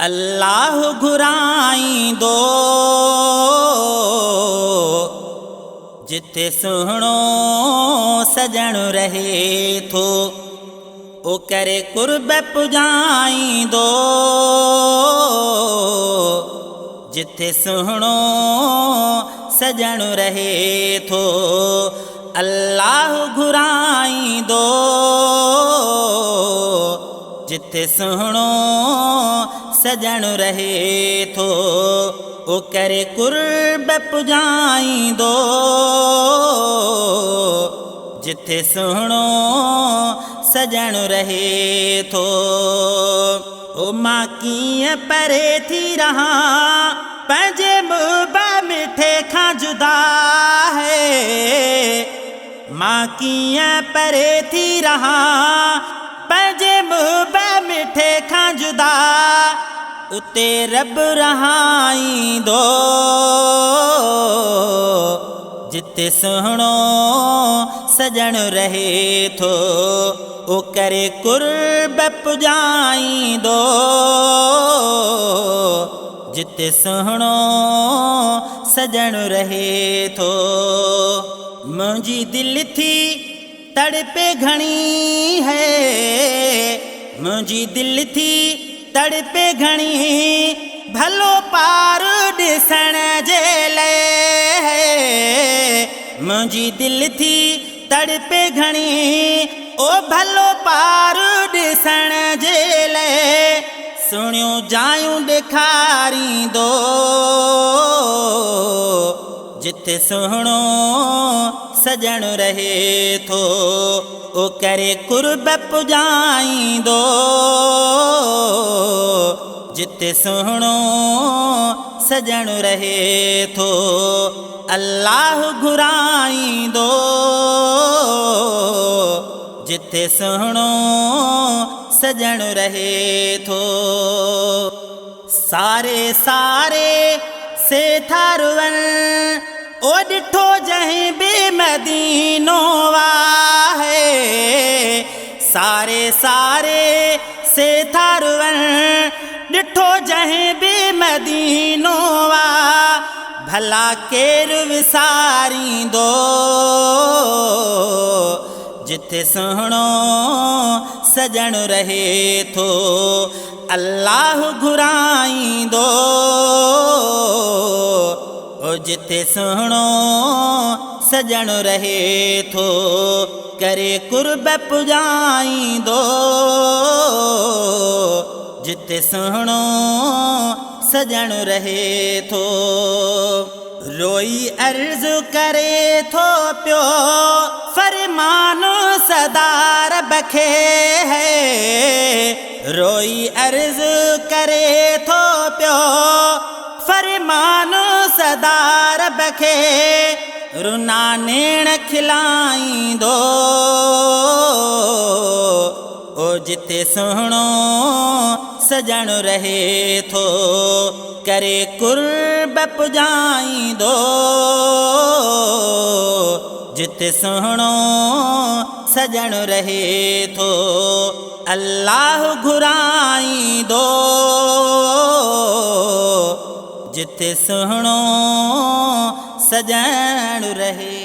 अल्लाह घुराईंदो जिथे सुहिणो सजण रहे थो, ओ करे कुर्ब पुजाईंदो जिथे सुहिणो सजण रहे थो। अल्लाह घुराईंदो जिथे सुहिणो सजण रहे थो, ओ करे कुर्ब पुजाईंदो जिथे सुहिणो सजण रहे थो। ओ मां कीअं परे थी रहां पंहिंजे मुंहुं मिठे खां जुदा है, मां कीअं परे थी रहां पंहिंजे मुंहुं मिठे खां जुदा, उते रब रहाईंदो जिथे सुहिणो सजण रहे थो, ओ करे कुर्ब पुजाईंदो जिथे सुहिणो सजण रहे थो। मुंहिंजी दिल थी तड़पे घणी है, मुंहिंजी दिल थी तड़पे घणी, भलो पार ॾिसण जे लाइ। मुंहिंजी दिल थी तड़पे घणी, ओ भलो पार ॾिसण जे लाइ, सुहिणियूं जायूं ॾेखारींदो जिथे सुहिणो सजण रहे थो, ओ करे कुर्ब पुजाईंदो जिथे सुहिणो सजण रहे थो। अल्लाह घुराईंदो जिथे सुहिणो सजण रहे थो। सारे सारे से थारवन ओ ॾिठो जहीं बि मदीनो आहे, सारे सारे से थारवन ॾिठो जहीं बि मदीनो आहे, भला केरु विसारींदो जिथे सुहिणो सजण रहे थो। अल्लाह घुराईंदो ओ जिथे सुहिणो सजण रहे थो, करे कुर्ब पुजाईंदो जिथे सुहिणो सजण रहे थो। रोई अर्ज़ करे थो पियो फरमान सदार बखे है, रोई अर्ज़ करे थो पियो फरमान सदार बखे, रुना नेण खिलाईंदो ओ जिथे सुहिणो सजण रहे थो, करे कुर्ब पुजाईंदो जिथे सुहिणो सजण रहे थो। अल्लाह घुराईंदो जिथे सुहिणो सजण रहे